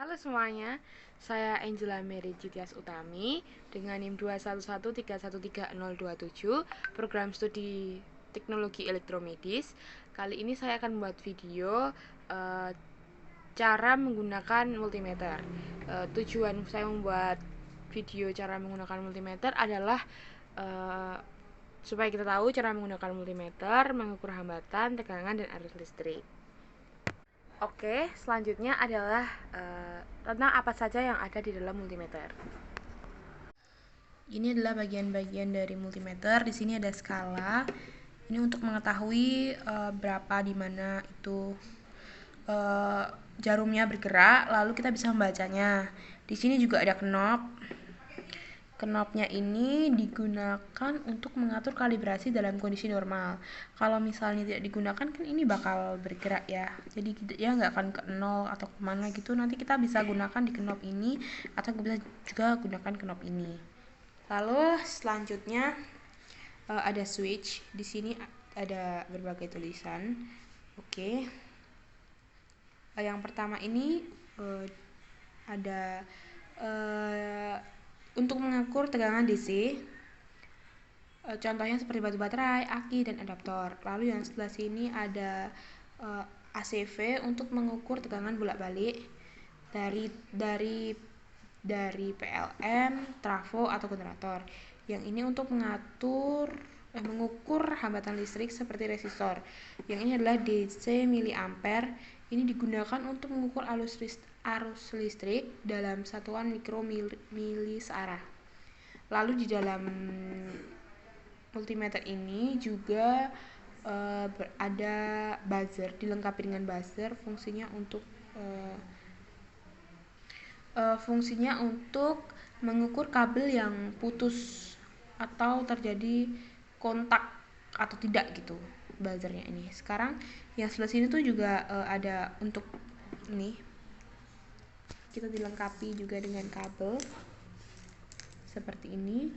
Halo semuanya, saya Angela Mary Citias Utami dengan NIM 211313027, program studi teknologi elektromedis. Kali ini saya akan membuat video cara menggunakan multimeter. Tujuan saya membuat video cara menggunakan multimeter adalah supaya kita tahu cara menggunakan multimeter, mengukur hambatan, tegangan, dan arus listrik. Oke, selanjutnya adalah tentang apa saja yang ada di dalam multimeter. Ini adalah bagian-bagian dari multimeter. Di sini ada skala. Ini untuk mengetahui berapa di mana itu jarumnya bergerak, lalu kita bisa membacanya. Di sini juga ada knob. Knobnya ini digunakan untuk mengatur kalibrasi dalam kondisi normal. Kalau misalnya tidak digunakan kan ini bakal bergerak ya. Jadi dia nggak akan ke nol atau kemana gitu. Nanti kita bisa gunakan di knob ini atau bisa juga gunakan knob ini. Lalu selanjutnya ada switch. Di sini ada berbagai tulisan. Oke. Yang pertama ini ada untuk mengukur tegangan DC, contohnya seperti batu baterai, aki, dan adaptor. Lalu yang sebelah sini ada ACV untuk mengukur tegangan bolak-balik dari PLN, trafo, atau generator. Yang ini untuk mengukur hambatan listrik seperti resistor. Yang ini adalah DC miliampere. Ini digunakan untuk mengukur arus listrik dalam satuan mikromilisearah. Lalu di dalam multimeter ini juga ada buzzer, dilengkapi dengan buzzer. Fungsinya untuk mengukur kabel yang putus atau terjadi kontak atau tidak gitu buzzernya ini. Sekarang yang sebelah sini tuh juga ada untuk ini, kita dilengkapi juga dengan kabel seperti ini.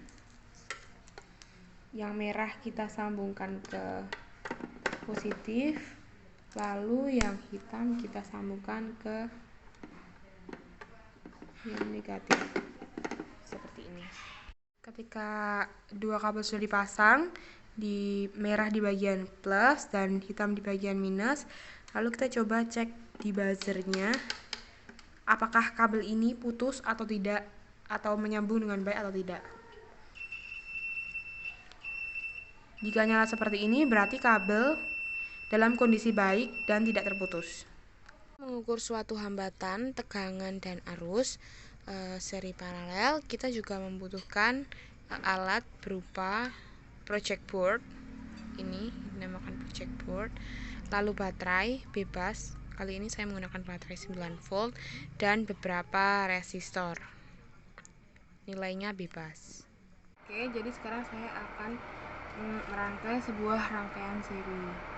Yang merah kita sambungkan ke positif, lalu yang hitam kita sambungkan ke yang negatif seperti ini. Ketika dua kabel sudah dipasang, di merah di bagian plus dan hitam di bagian minus, lalu kita coba cek di buzzernya apakah kabel ini putus atau tidak, atau menyambung dengan baik atau tidak. Jika nyala seperti ini berarti kabel dalam kondisi baik dan tidak terputus. Mengukur suatu hambatan, tegangan, dan arus seri paralel, kita juga membutuhkan alat berupa project board. Ini dinamakan project board. Lalu baterai bebas. Kali ini saya menggunakan baterai 9 volt dan beberapa resistor. Nilainya bebas. Oke, jadi sekarang saya akan merangkai sebuah rangkaian seri.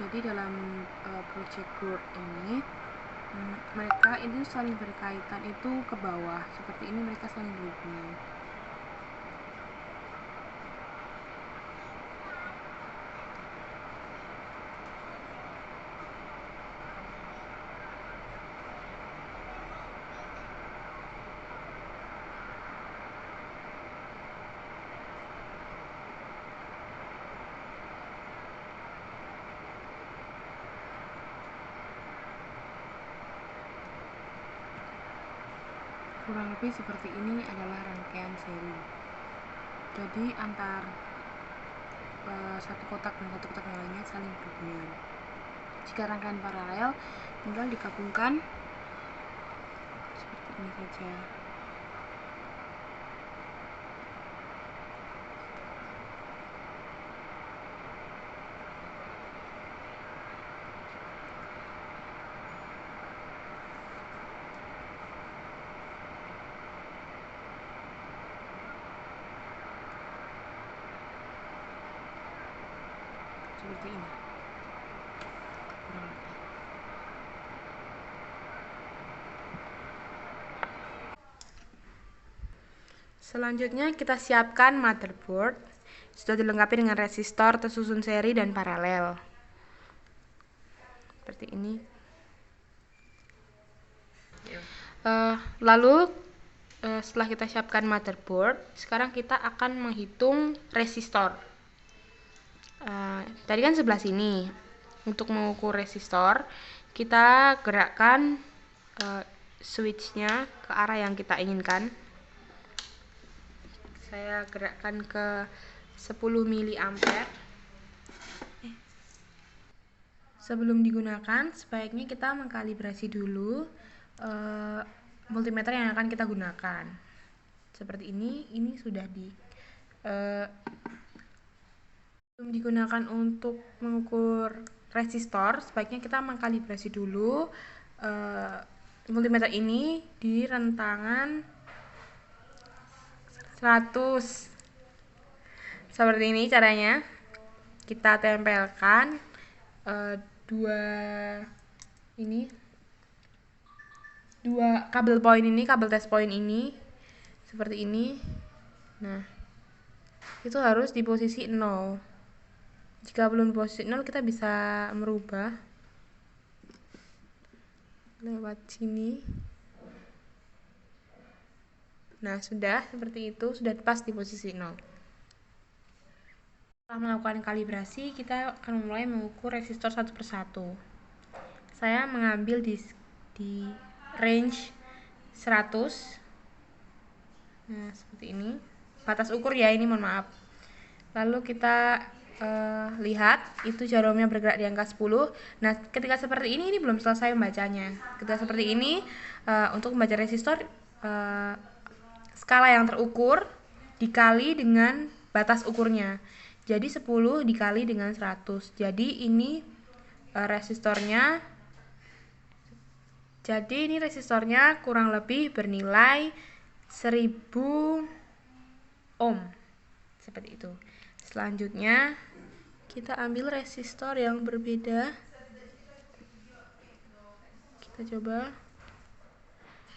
Jadi dalam project board ini mereka ini saling berkaitan itu ke bawah, seperti ini mereka saling berhubungan. Kurang lebih seperti ini adalah rangkaian seri. Jadi antar satu kotak dan satu kotak yang lainnya saling berhubungan. Jika rangkaian paralel, tinggal digabungkan seperti ini saja. seperti ini kurang lebih. Selanjutnya kita siapkan motherboard. Sudah dilengkapi dengan resistor tersusun seri dan paralel. Seperti ini. Lalu setelah kita siapkan motherboard, sekarang kita akan menghitung resistor. Tadi kan sebelah sini. Untuk mengukur resistor, kita gerakkan switchnya ke arah yang kita inginkan. Saya gerakkan ke 10 mA. Sebelum digunakan, sebaiknya kita mengkalibrasi dulu multimeter yang akan kita gunakan. Seperti ini sudah sebelum digunakan untuk mengukur resistor, sebaiknya kita mengkalibrasi dulu multimeter ini di rentangan 100. Seperti ini caranya. Kita tempelkan dua kabel point ini, kabel test point ini seperti ini. Nah, itu harus di posisi 0. Jika belum di posisi 0, kita bisa merubah lewat sini. Nah, sudah seperti itu, sudah pas di posisi 0. Setelah melakukan kalibrasi, kita akan mulai mengukur resistor satu persatu. Saya mengambil di range 100. Nah, seperti ini. Batas ukur ya, ini mohon maaf. Lalu kita lihat itu jarumnya bergerak di angka 10. Nah, ketika seperti ini belum selesai membacanya. Ketika seperti ini, untuk membaca resistor, skala yang terukur dikali dengan batas ukurnya. Jadi 10 dikali dengan 100. Jadi ini resistornya. Jadi ini resistornya kurang lebih bernilai 1000 ohm. Seperti itu. Selanjutnya kita ambil resistor yang berbeda. Kita coba.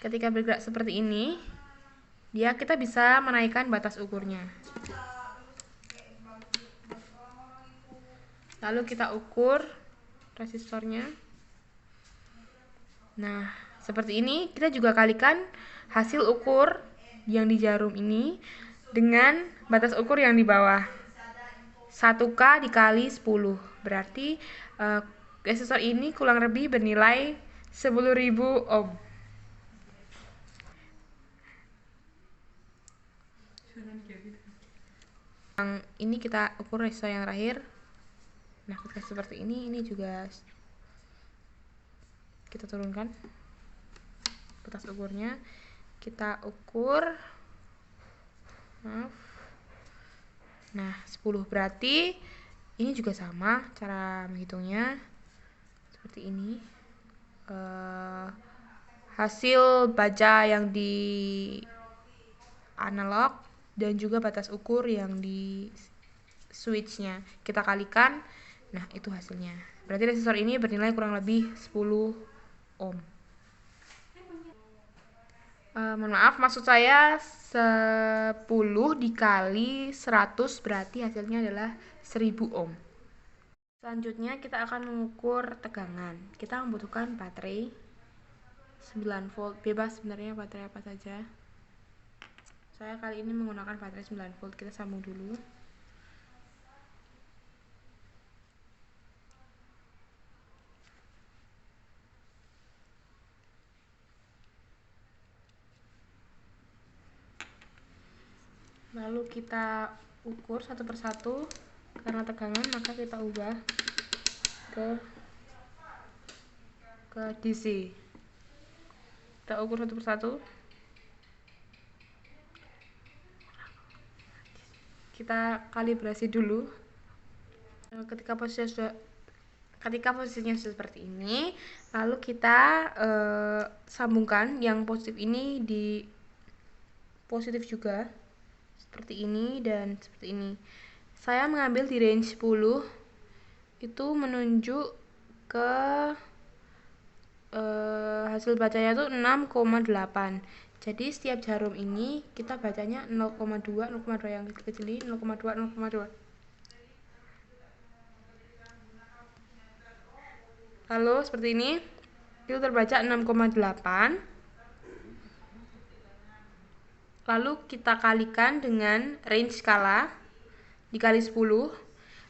Ketika bergerak seperti ini, kita bisa menaikkan batas ukurnya. Lalu kita ukur resistornya. Nah, seperti ini. Kita juga kalikan hasil ukur yang di jarum ini dengan batas ukur yang di bawah. 1K dikali 10. Berarti resistor ini kurang lebih bernilai 10.000 ohm. Yang ini kita ukur resistor yang terakhir. Nah, ketika seperti ini juga kita turunkan batas ukurnya. Kita ukur. Maaf. Nah, 10 berarti ini juga sama cara menghitungnya. Seperti ini. Hasil baca yang di analog dan juga batas ukur yang di switchnya kita kalikan. Nah, itu hasilnya. Berarti resistor ini bernilai kurang lebih 10 ohm. Mohon maaf, maksud saya 10 dikali 100 berarti hasilnya adalah 1000 ohm. Selanjutnya kita akan mengukur tegangan. Kita membutuhkan baterai 9 volt, bebas sebenarnya baterai apa saja. Saya kali ini menggunakan baterai 9 volt. Kita sambung dulu. Lalu kita ukur satu persatu. Karena tegangan, maka kita ubah ke DC. Kita ukur satu persatu. Kita kalibrasi dulu. Ketika posisinya sudah seperti ini, lalu kita sambungkan yang positif ini di positif juga, seperti ini dan seperti ini. Saya mengambil di range 10. itu menunjuk ke hasil bacanya itu 6,8. Jadi setiap jarum ini kita bacanya 0,2, 0,2 yang kecil ini 0,2, 0,2. Lalu seperti ini itu terbaca 6,8. Lalu kita kalikan dengan range skala dikali 10.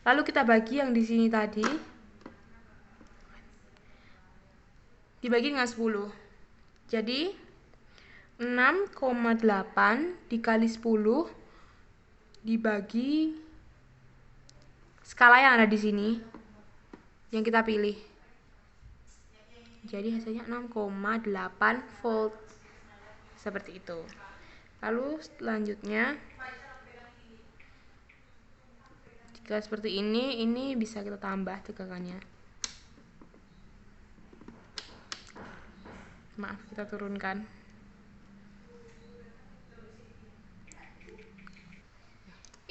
Lalu kita bagi yang di sini tadi dibagi dengan 10. Jadi 6,8 dikali 10 dibagi skala yang ada di sini yang kita pilih. Jadi hasilnya 6,8 volt. Seperti itu. Lalu selanjutnya jika seperti ini bisa kita tambah tegangannya. Maaf, kita turunkan.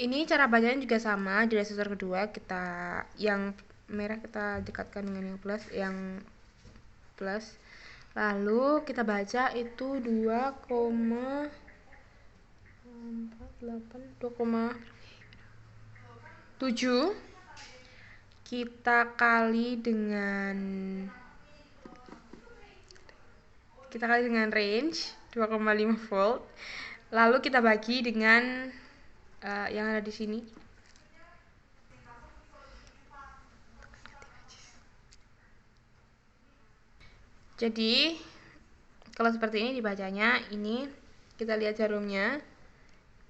Ini cara bacanya juga sama. Di resistor kedua kita yang merah kita dekatkan dengan yang plus. Lalu kita baca itu 2,7 kita kali dengan range 2,5 volt. Lalu kita bagi dengan yang ada di sini. Jadi kalau seperti ini dibacanya, ini kita lihat jarumnya,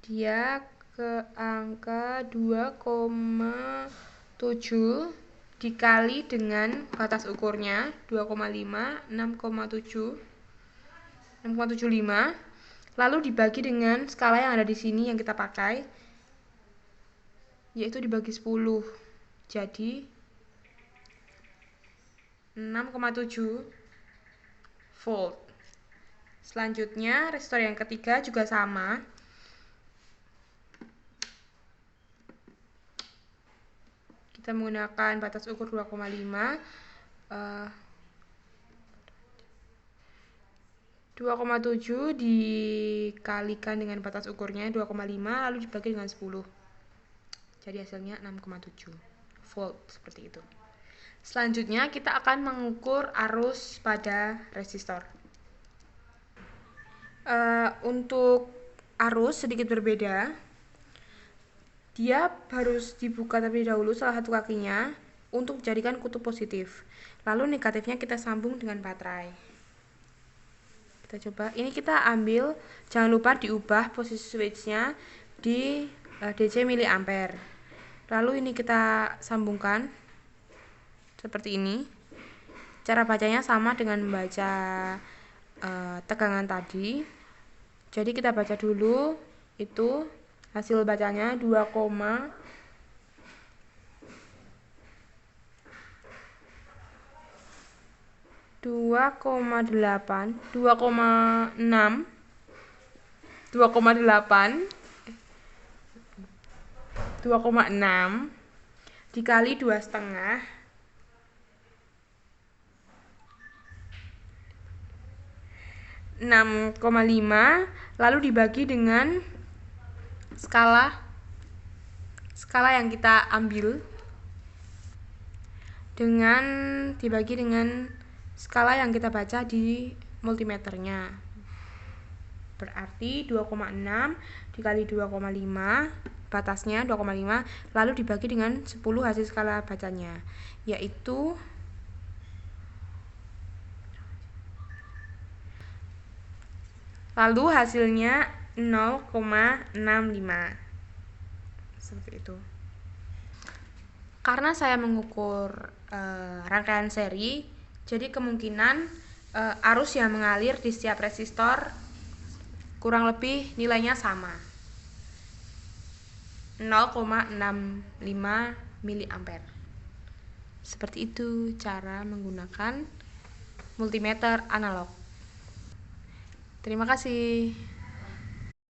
dia ke angka 2,7 dikali dengan batas ukurnya 2,5, 6,75, lalu dibagi dengan skala yang ada di sini yang kita pakai, yaitu dibagi 10. Jadi 6,7 volt. Selanjutnya resistor yang ketiga juga sama. Kita menggunakan batas ukur 2,5. 2,7 dikalikan dengan batas ukurnya 2,5 lalu dibagi dengan 10. Jadi hasilnya 6,7 volt seperti itu. Selanjutnya kita akan mengukur arus pada resistor. Untuk arus sedikit berbeda. Dia harus dibuka terlebih dahulu salah satu kakinya untuk dijadikan kutub positif. Lalu negatifnya kita sambung dengan baterai. Kita coba. Ini kita ambil, jangan lupa diubah posisi switchnya di DC miliampere. Lalu ini kita sambungkan seperti ini. Cara bacanya sama dengan membaca tegangan tadi. Jadi kita baca dulu itu hasil bacanya 2,8 dikali 2,5 6,5 lalu dibagi dengan skala yang kita ambil dibagi dengan skala yang kita baca di multimeternya. Berarti 2,6 dikali 2,5 batasnya 2,5 lalu dibagi dengan 10 hasil skala bacanya, yaitu lalu hasilnya 0,65 seperti itu. Karena saya mengukur rangkaian seri, jadi kemungkinan arus yang mengalir di setiap resistor kurang lebih nilainya sama, 0,65 miliampere. Seperti itu cara menggunakan multimeter analog. Terima kasih.